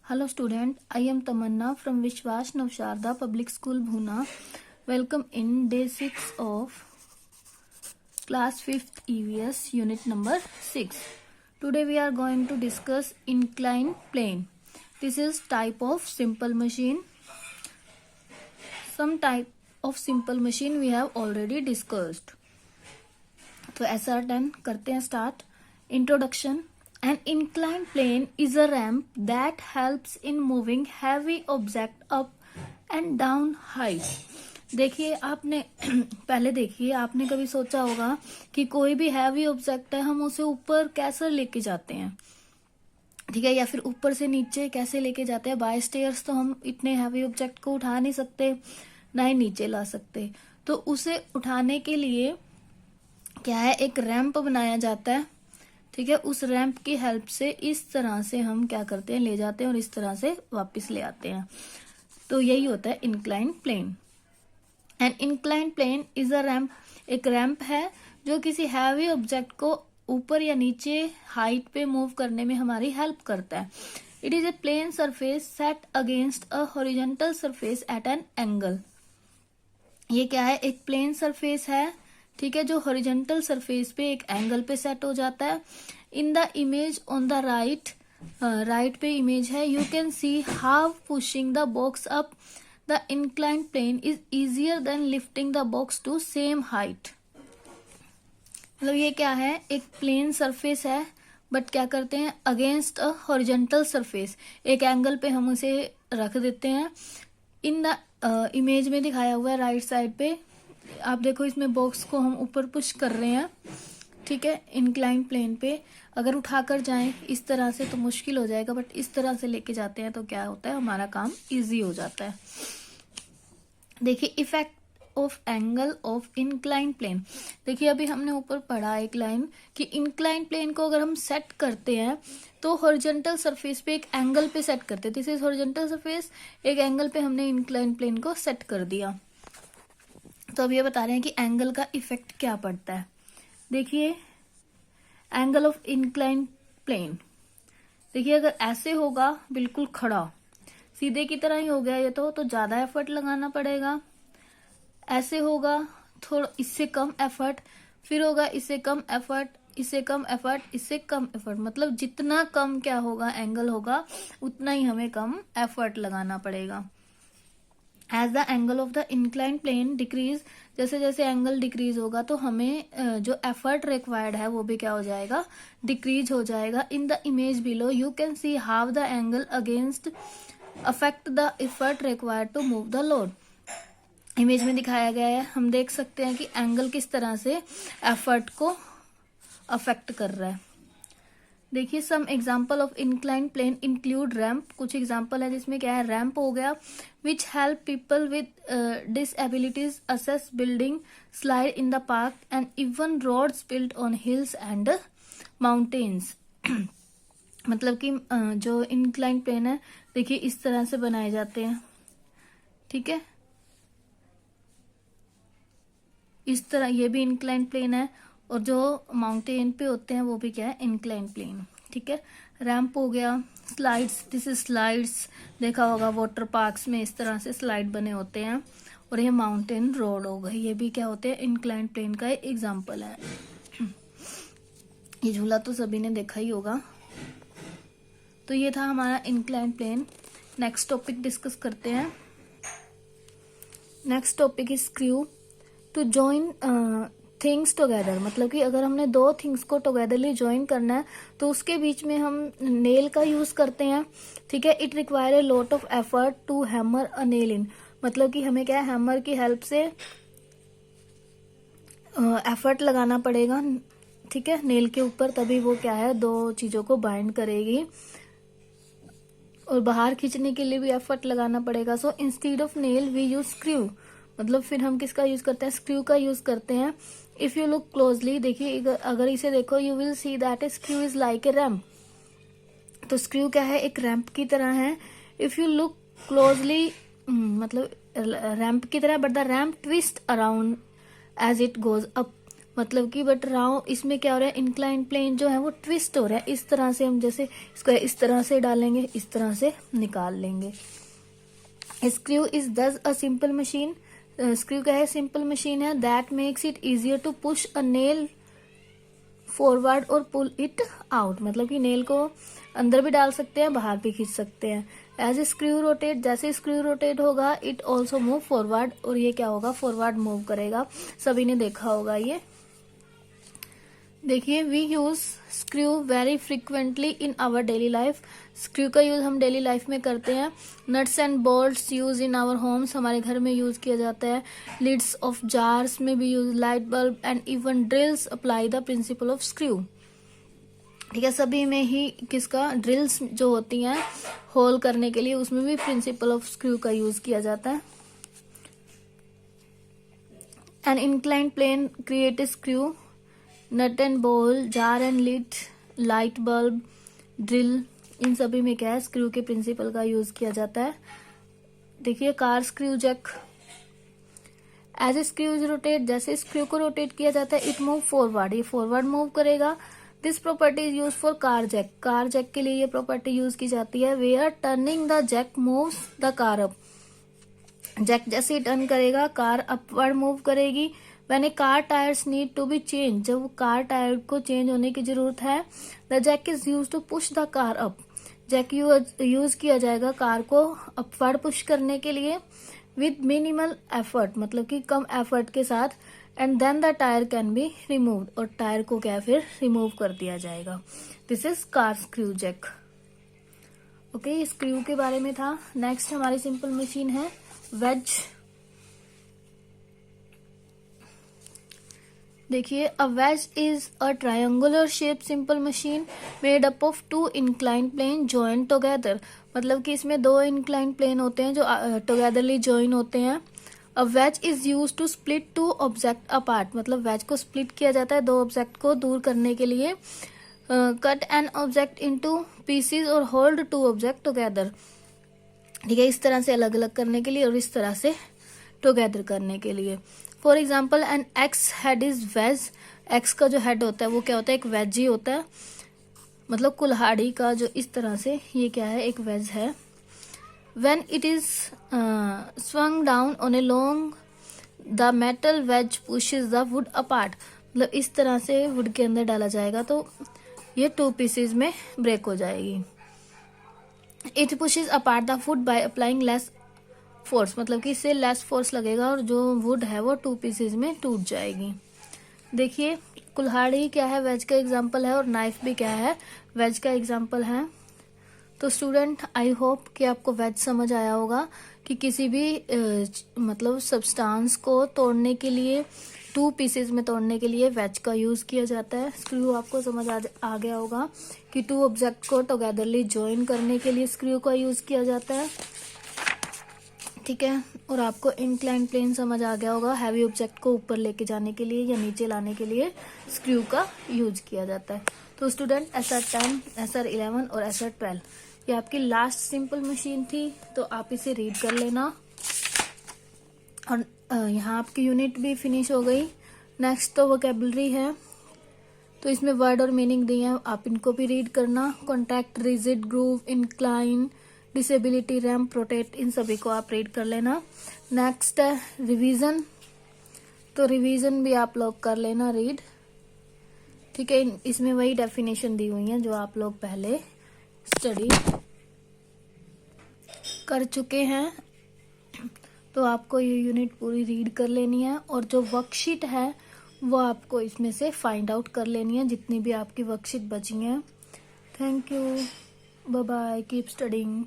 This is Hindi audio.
Hello student, I am Tamanna from Vishwas Navsharda Public School Bhuna. Welcome in day 6 of class 5th EVS unit number 6. Today we are going to discuss inclined plane. This is type of simple machine. Some type of simple machine we have already discussed. तो SR10 करते हैं start. Introduction. An inclined plane is a ramp that helps in moving heavy object up and down height. देखिए आपने पहले देखिए आपने कभी सोचा होगा कि कोई भी हैवी ऑब्जेक्ट है हम उसे ऊपर कैसे लेके जाते हैं, ठीक है, या फिर ऊपर से नीचे कैसे लेके जाते हैं. बाय स्टेयर्स तो हम इतने हैवी ऑब्जेक्ट को उठा नहीं सकते, ना ही नीचे ला सकते. तो उसे उठाने के लिए क्या है, एक रैंप बनाया जाता है, ठीक है. उस रैंप की हेल्प से इस तरह से हम क्या करते हैं, ले जाते हैं और इस तरह से वापस ले आते हैं. तो यही होता है incline plane. And incline plane is a ramp. एक रैंप है जो किसी हैवी ऑब्जेक्ट को ऊपर या नीचे हाइट पे मूव करने में हमारी हेल्प करता है. It is a plane surface set against a horizontal surface at an angle. ये क्या है, एक प्लेन सरफेस है, ठीक है, जो हॉरिजॉन्टल सरफेस पे एक एंगल पे सेट हो जाता है. In the image on the right पे इमेज है. You can see how pushing the box up the inclined plane is easier than lifting the box to same height. मतलब ये क्या है, एक प्लेन सरफेस है बट क्या करते हैं, अगेंस्ट अ हॉरिजॉन्टल सरफेस एक एंगल पे हम उसे रख देते हैं. इन द इमेज में दिखाया हुआ है राइट साइड पे, आप देखो इसमें बॉक्स को हम ऊपर पुश कर रहे हैं, ठीक है, इंक्लाइन प्लेन पे. अगर उठाकर जाएं इस तरह से तो मुश्किल हो जाएगा, बट इस तरह से लेके जाते हैं तो क्या होता है, हमारा काम इजी हो जाता है. देखिए effect of angle of incline plane. देखिए अभी हमने ऊपर पढ़ा एक लाइन कि इंक्लाइन प्लेन को अगर हम सेट करते हैं तो हॉरिजॉन्टल सरफेस पे एक एंगल पे सेट करते हैं. दिस इज हॉरिजॉन्टल सरफेस, एक एंगल पे हमने इंक्लाइन प्लेन को सेट कर दिया. तो अब ये बता रहे हैं कि एंगल का इफेक्ट क्या पड़ता है. देखिए एंगल ऑफ इंक्लाइन प्लेन, देखिए अगर ऐसे होगा बिल्कुल खड़ा सीधे की तरह ही हो गया ये तो ज्यादा एफर्ट लगाना पड़ेगा. ऐसे होगा थोड़ा इससे कम एफर्ट, फिर होगा इससे कम एफर्ट, इससे कम एफर्ट, इससे कम एफर्ट. मतलब जितना कम क्या होगा एंगल होगा उतना ही हमें कम एफर्ट लगाना पड़ेगा. As the angle of the incline plane decrease, जैसे जैसे एंगल डिक्रीज होगा तो हमें जो एफर्ट रिक्वायर्ड है वो भी क्या हो जाएगा, डिक्रीज हो जाएगा. In the image below you can see how the angle against affect the effort required to move the load. Image में दिखाया गया है, हम देख सकते हैं कि एंगल किस तरह से एफर्ट को अफेक्ट कर रहा है. देखिए some example of incline plane include ramp. कुछ एग्जाम्पल है जिसमें क्या है, रैम्प हो गया which help people with disabilities access building, slide in the park and even roads built on hills and mountains. मतलब कि जो इंक्लाइन प्लेन है देखिए इस तरह से बनाए जाते हैं, ठीक है, इस तरह ये भी इंक्लाइन प्लेन है, और जो माउंटेन पे होते हैं वो भी क्या है, इंक्लाइन प्लेन, ठीक है. रैंप हो गया, स्लाइड्स, दिस इज स्लाइड्स, देखा होगा वाटर पार्क्स में इस तरह से स्लाइड बने होते हैं. और ये माउंटेन रोड हो गई, ये भी क्या होते हैं, इंक्लाइन प्लेन का एक एग्जाम्पल है. ये झूला तो सभी ने देखा ही होगा. तो ये था हमारा incline plane. Next topic discuss करते हैं. Next topic is screw. To join things together, मतलब कि अगर हमने दो थिंग्स को टुगेदरली ज्वाइन करना है तो उसके बीच में हम नेल का यूज करते हैं, ठीक है. It require a lot of effort to hammer a nail in. मतलब कि हमें क्या है, हैमर की हेल्प से एफर्ट लगाना पड़ेगा, ठीक है, नेल के ऊपर, तभी वो क्या है, दो चीजों को बाइंड करेगी. और बाहर खींचने के लिए भी एफर्ट लगाना पड़ेगा. So instead of nail we use screw. मतलब फिर हम किसका यूज करते हैं, स्क्रू का यूज करते हैं. इफ यू लुक क्लोजली, देखिए अगर इसे देखो you will see that a screw is like a ramp. तो स्क्रू क्या है, एक रैम्प की तरह है. इफ यू लुक क्लोजली मतलब रैम्प की तरह, but the ramp twist around as it goes up. मतलब कि बट राउंड, इसमें क्या हो रहा है, इंक्लाइंड प्लेन जो है वो ट्विस्ट हो रहा है। इस तरह से हम जैसे इसको इस तरह से डालेंगे, इस तरह से निकाल लेंगे। स्क्रू इज दस अ सिंपल मशीन, स्क्रू क्या है, सिंपल मशीन है, that makes it easier to push a nail forward और पुल इट आउट, मतलब कि नेल को अंदर भी डाल सकते हैं, बाहर भी खींच सकते हैं। एज ए स्क्रू रोटेट, जैसे स्क्रू रोटेट होगा, इट ऑल्सो मूव फॉरवर्ड, और ये क्या होगा, फॉरवर्ड मूव करेगा। सभी ने देखा होगा ये। देखिए, we use screw very frequently in our daily life, screw का यूज हम डेली लाइफ में करते हैं। Nuts and bolts use in our homes, हमारे घर में यूज किया जाता है। लिड्स ऑफ जार्स में भी use, light bulb and even drills apply the principal of screw. ठीक है, सभी में ही किसका, ड्रिल्स जो होती हैं होल करने के लिए, उसमें भी प्रिंसिपल ऑफ स्क्रू का यूज किया जाता है। An inclined plane create a screw, nut and bolt, jar and lid, light bulb, drill, इन सभी में क्या है, स्क्रू के प्रिंसिपल का यूज किया जाता है। देखिए, car screw jack, as a screws rotate, जैसे स्क्रू को रोटेट किया जाता है, इट मूव फॉरवर्ड, ये फॉरवर्ड मूव करेगा। This property is use for car jack, car jack के लिए ये प्रॉपर्टी यूज की जाती है। Where turning the jack moves the car up, jack जैसे ही टर्न करेगा कार अपवर्ड मूव करेगी। When a car tyres need to be change, जब कार टायर को चेंज होने की जरूरत है, the jack is use to push the car up, jack use किया जाएगा कार को अपवर्ड पुश करने के लिए, विद मिनिमल एफर्ट, मतलब कि कम एफर्ट के साथ। And then the tyre can be removed, और टायर को क्या फिर रिमूव कर दिया जाएगा। This is car screw jack. Okay, screw के बारे में था। नेक्स्ट हमारी सिंपल मशीन है वेज। देखिए, a wedge is a triangular shape simple machine made up of two inclined plane joint together, मतलब कि इसमें दो इंक्लाइंड प्लेन होते हैं जो टुगेदरली जॉइन होते हैं। A wedge is use to split two object apart, मतलब वेज को स्प्लिट किया जाता है दो ऑब्जेक्ट को दूर करने के लिए। Cut an object into pieces और होल्ड टू ऑब्जेक्ट टुगेदर, ठीक है, इस तरह से अलग अलग करने के लिए और इस तरह से टुगेदर करने के लिए। For example, an axe head is wedge, axe का जो हेड होता है वो क्या होता है, एक वेज ही होता है, मतलब कुल्हाड़ी का जो इस तरह से, ये क्या है, एक वेज है। When it is swung down on a long, the metal wedge pushes the wood apart, मतलब इस तरह से वुड के अंदर डाला जाएगा तो ये टू पीसेज में ब्रेक हो जाएगी। It pushes apart the wood by applying less force, मतलब कि इससे लेस फोर्स लगेगा और जो वुड है वो टू पीसेज में टूट जाएगी। देखिए, कुल्हाड़ी क्या है, वेज का एग्जाम्पल है, और नाइफ भी क्या है, वेज का एग्जाम्पल है। तो स्टूडेंट, आई होप कि आपको वेज समझ आया होगा कि किसी भी मतलब सब्सटेंस को तोड़ने के लिए, टू पीसेज में तोड़ने के लिए वेज का यूज किया जाता है। स्क्रू आपको समझ आ गया होगा कि टू ऑब्जेक्ट को टुगेदरली जॉइन करने के लिए स्क्रू का यूज किया जाता है, ठीक है। और आपको इंक्लाइंड प्लेन समझ आ गया होगा, हैवी ऑब्जेक्ट को ऊपर लेके जाने के लिए या नीचे लाने के लिए स्क्रू का यूज किया जाता है। तो स्टूडेंट, SR10, SR11 और SR12 ये आपकी लास्ट सिंपल मशीन थी, तो आप इसे रीड कर लेना। और यहाँ आपकी यूनिट भी फिनिश हो गई। नेक्स्ट तो वोकेबलरी है, तो इसमें वर्ड और मीनिंग दिए हैं, आप इनको भी रीड करना। Contact, rigid, groove, incline, disability, ramp, protect, इन सभी को आप रीड कर लेना। नेक्स्ट है रिवीजन, तो रिवीजन भी आप लोग कर लेना रीड, ठीक है। इसमें वही डेफिनेशन दी हुई है जो आप लोग पहले स्टडी कर चुके हैं, तो आपको ये यूनिट पूरी रीड कर लेनी है। और जो वर्कशीट है वो आपको इसमें से फाइंड आउट कर लेनी है, जितनी भी आपकी वर्कशीट बची हैं। Thank you, bye bye, keep studying.